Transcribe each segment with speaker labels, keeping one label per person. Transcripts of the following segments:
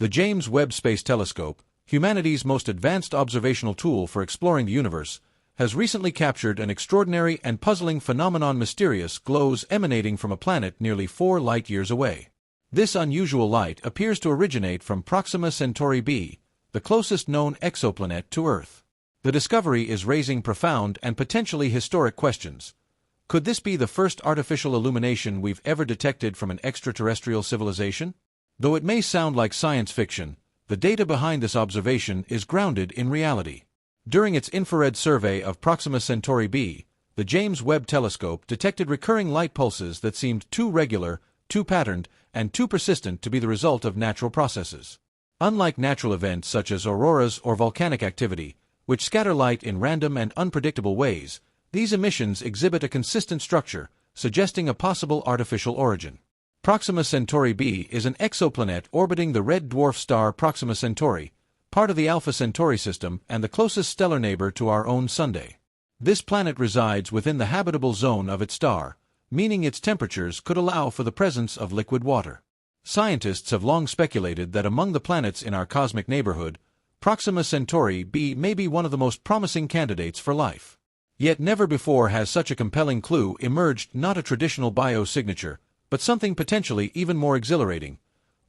Speaker 1: The James Webb Space Telescope, humanity's most advanced observational tool for exploring the universe, has recently captured an extraordinary and puzzling phenomenon: mysterious glows emanating from a planet nearly 4 light-years away. This unusual light appears to originate from Proxima Centauri b, the closest known exoplanet to Earth. The discovery is raising profound and potentially historic questions. Could this be the first artificial illumination we've ever detected from an extraterrestrial civilization? Though it may sound like science fiction, the data behind this observation is grounded in reality. During its infrared survey of Proxima Centauri b, the James Webb Telescope detected recurring light pulses that seemed too regular, too patterned, and too persistent to be the result of natural processes. Unlike natural events such as auroras or volcanic activity, which scatter light in random and unpredictable ways, these emissions exhibit a consistent structure, suggesting a possible artificial origin. Proxima Centauri b is an exoplanet orbiting the red dwarf star Proxima Centauri, part of the Alpha Centauri system and the closest stellar neighbor to our own Sunday. This planet resides within the habitable zone of its star, meaning its temperatures could allow for the presence of liquid water. Scientists have long speculated that among the planets in our cosmic neighborhood, Proxima Centauri b may be one of the most promising candidates for life. Yet never before has such a compelling clue emerged: not a traditional biosignature, but something potentially even more exhilarating: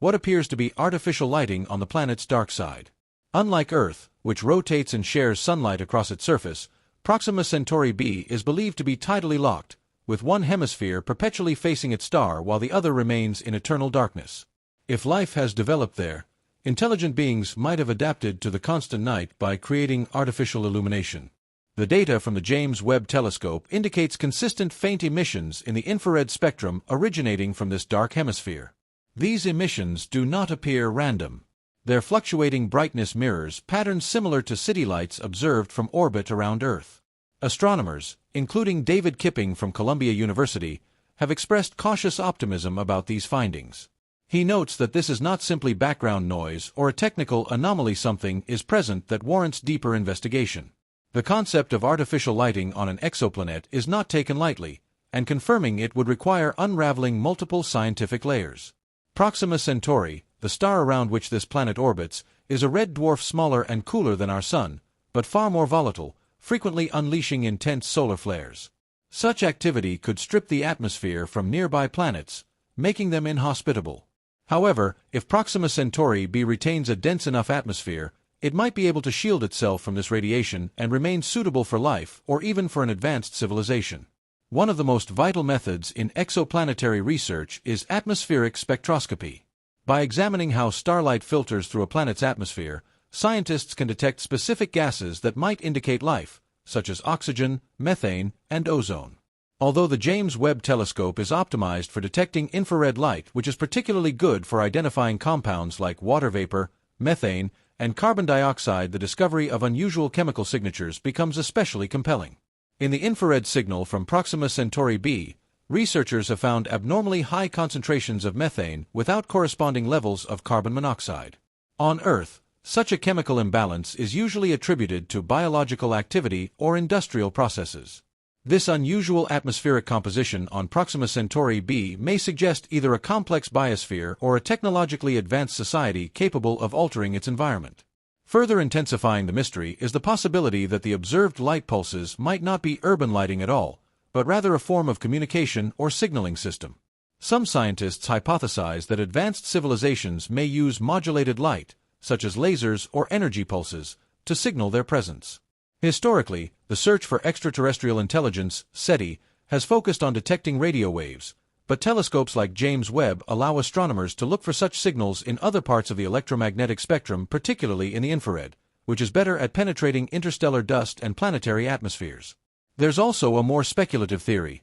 Speaker 1: what appears to be artificial lighting on the planet's dark side. Unlike Earth, which rotates and shares sunlight across its surface, Proxima Centauri b is believed to be tidally locked, with one hemisphere perpetually facing its star while the other remains in eternal darkness. If life has developed there, intelligent beings might have adapted to the constant night by creating artificial illumination. The data from the James Webb Telescope indicates consistent faint emissions in the infrared spectrum originating from this dark hemisphere. These emissions do not appear random. Their fluctuating brightness mirrors patterns similar to city lights observed from orbit around Earth. Astronomers, including David Kipping from Columbia University, have expressed cautious optimism about these findings. He notes that this is not simply background noise or a technical anomaly. Something is present that warrants deeper investigation. The concept of artificial lighting on an exoplanet is not taken lightly, and confirming it would require unraveling multiple scientific layers. Proxima Centauri, the star around which this planet orbits, is a red dwarf smaller and cooler than our Sun, but far more volatile, frequently unleashing intense solar flares. Such activity could strip the atmosphere from nearby planets, making them inhospitable. However, if Proxima Centauri b retains a dense enough atmosphere, it might be able to shield itself from this radiation and remain suitable for life or even for an advanced civilization. One of the most vital methods in exoplanetary research is atmospheric spectroscopy. By examining how starlight filters through a planet's atmosphere, scientists can detect specific gases that might indicate life, such as oxygen, methane, and ozone. Although the James Webb Telescope is optimized for detecting infrared light, which is particularly good for identifying compounds like water vapor, methane, and carbon dioxide, the discovery of unusual chemical signatures becomes especially compelling. In the infrared signal from Proxima Centauri b, researchers have found abnormally high concentrations of methane without corresponding levels of carbon monoxide. On Earth, such a chemical imbalance is usually attributed to biological activity or industrial processes. This unusual atmospheric composition on Proxima Centauri b may suggest either a complex biosphere or a technologically advanced society capable of altering its environment. Further intensifying the mystery is the possibility that the observed light pulses might not be urban lighting at all, but rather a form of communication or signaling system. Some scientists hypothesize that advanced civilizations may use modulated light, such as lasers or energy pulses, to signal their presence. Historically, the search for extraterrestrial intelligence, SETI, has focused on detecting radio waves, but telescopes like James Webb allow astronomers to look for such signals in other parts of the electromagnetic spectrum, particularly in the infrared, which is better at penetrating interstellar dust and planetary atmospheres. There's also a more speculative theory.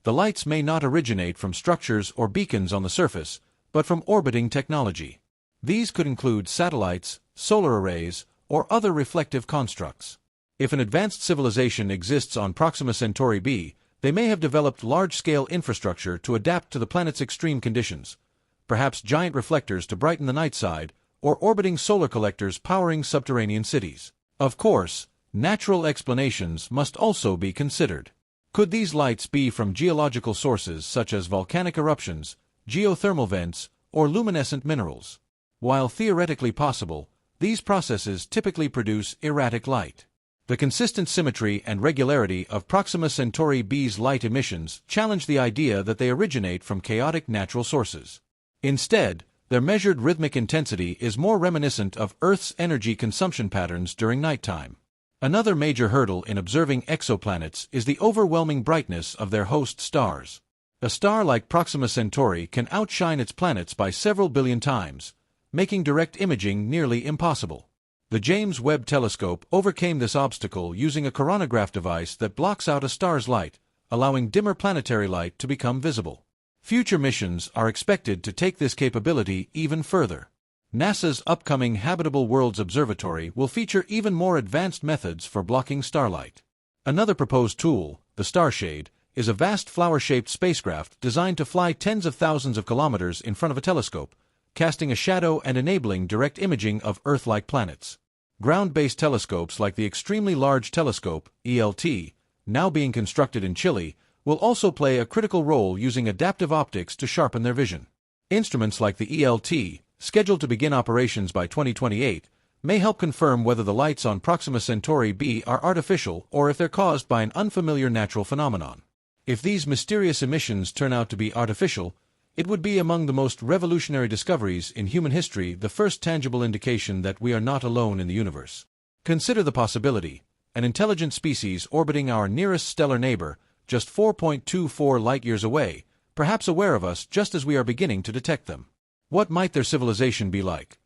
Speaker 1: The lights may not originate from structures or beacons on the surface, but from orbiting technology. These could include satellites, solar arrays, or other reflective constructs. If an advanced civilization exists on Proxima Centauri b, they may have developed large-scale infrastructure to adapt to the planet's extreme conditions, perhaps giant reflectors to brighten the night side, or orbiting solar collectors powering subterranean cities. Of course, natural explanations must also be considered. Could these lights be from geological sources such as volcanic eruptions, geothermal vents, or luminescent minerals? While theoretically possible, these processes typically produce erratic light. The consistent symmetry and regularity of Proxima Centauri B's light emissions challenge the idea that they originate from chaotic natural sources. Instead, their measured rhythmic intensity is more reminiscent of Earth's energy consumption patterns during nighttime. Another major hurdle in observing exoplanets is the overwhelming brightness of their host stars. A star like Proxima Centauri can outshine its planets by several billion times, making direct imaging nearly impossible. The James Webb Telescope overcame this obstacle using a coronagraph device that blocks out a star's light, allowing dimmer planetary light to become visible. Future missions are expected to take this capability even further. NASA's upcoming Habitable Worlds Observatory will feature even more advanced methods for blocking starlight. Another proposed tool, the Starshade, is a vast flower-shaped spacecraft designed to fly tens of thousands of kilometers in front of a telescope, casting a shadow and enabling direct imaging of Earth-like planets. Ground-based telescopes like the Extremely Large Telescope, ELT, now being constructed in Chile, will also play a critical role using adaptive optics to sharpen their vision. Instruments like the ELT, scheduled to begin operations by 2028, may help confirm whether the lights on Proxima Centauri b are artificial or if they're caused by an unfamiliar natural phenomenon. If these mysterious emissions turn out to be artificial, it would be among the most revolutionary discoveries in human history, the first tangible indication that we are not alone in the universe. Consider the possibility: an intelligent species orbiting our nearest stellar neighbor, just 4.24 light-years away, perhaps aware of us just as we are beginning to detect them. What might their civilization be like?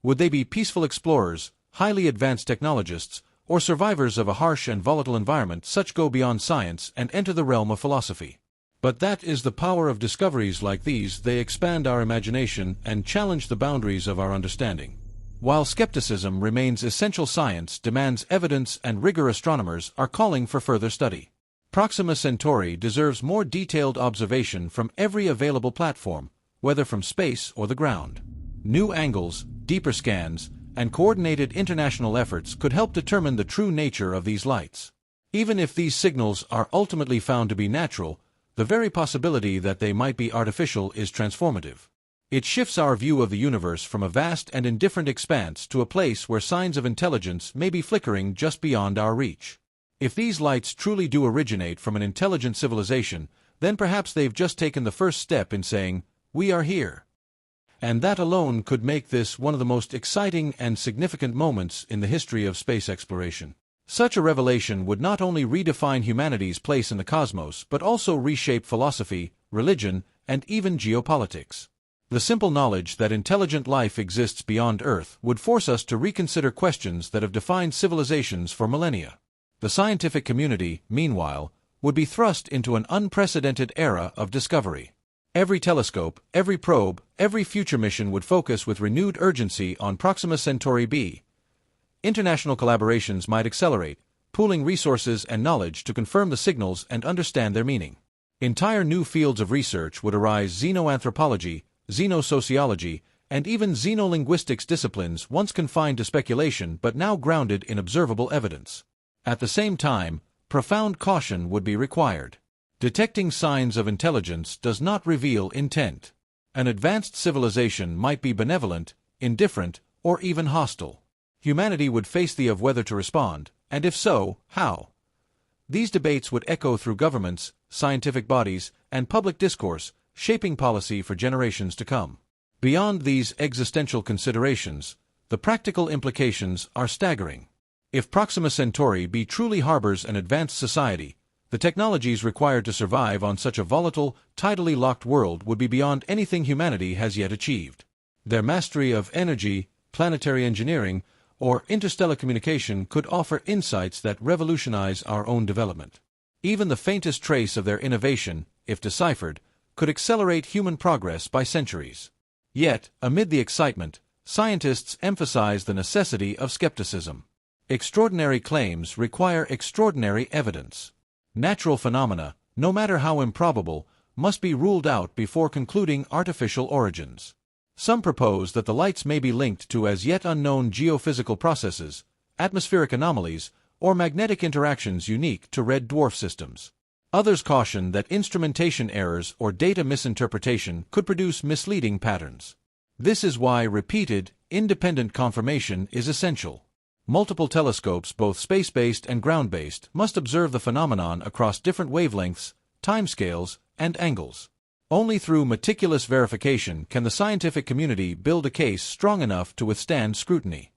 Speaker 1: Would they be peaceful explorers, highly advanced technologists, or survivors of a harsh and volatile environment? Such go beyond science and enter the realm of philosophy. But that is the power of discoveries like these: they expand our imagination and challenge the boundaries of our understanding. While skepticism remains essential, science demands evidence, and rigor astronomers are calling for further study. Proxima Centauri deserves more detailed observation from every available platform, whether from space or the ground. New angles, deeper scans, and coordinated international efforts could help determine the true nature of these lights. Even if these signals are ultimately found to be natural, the very possibility that they might be artificial is transformative. It shifts our view of the universe from a vast and indifferent expanse to a place where signs of intelligence may be flickering just beyond our reach. If these lights truly do originate from an intelligent civilization, then perhaps they've just taken the first step in saying, "We are here." And that alone could make this one of the most exciting and significant moments in the history of space exploration. Such a revelation would not only redefine humanity's place in the cosmos, but also reshape philosophy, religion, and even geopolitics. The simple knowledge that intelligent life exists beyond Earth would force us to reconsider questions that have defined civilizations for millennia. The scientific community, meanwhile, would be thrust into an unprecedented era of discovery. Every telescope, every probe, every future mission would focus with renewed urgency on Proxima Centauri b. International collaborations might accelerate, pooling resources and knowledge to confirm the signals and understand their meaning. Entire new fields of research would arise: xenoanthropology, xenosociology, and even xenolinguistics, disciplines once confined to speculation but now grounded in observable evidence. At the same time, profound caution would be required. Detecting signs of intelligence does not reveal intent. An advanced civilization might be benevolent, indifferent, or even hostile. Humanity would face the of whether to respond, and if so, how. These debates would echo through governments, scientific bodies, and public discourse, shaping policy for generations to come. Beyond these existential considerations, the practical implications are staggering. If Proxima Centauri b truly harbors an advanced society, the technologies required to survive on such a volatile, tidally locked world would be beyond anything humanity has yet achieved. Their mastery of energy, planetary engineering, or interstellar communication could offer insights that revolutionize our own development. Even the faintest trace of their innovation, if deciphered, could accelerate human progress by centuries. Yet, amid the excitement, scientists emphasize the necessity of skepticism. Extraordinary claims require extraordinary evidence. Natural phenomena, no matter how improbable, must be ruled out before concluding artificial origins. Some propose that the lights may be linked to as yet unknown geophysical processes, atmospheric anomalies, or magnetic interactions unique to red dwarf systems. Others caution that instrumentation errors or data misinterpretation could produce misleading patterns. This is why repeated, independent confirmation is essential. Multiple telescopes, both space-based and ground-based, must observe the phenomenon across different wavelengths, timescales, and angles. Only through meticulous verification can the scientific community build a case strong enough to withstand scrutiny.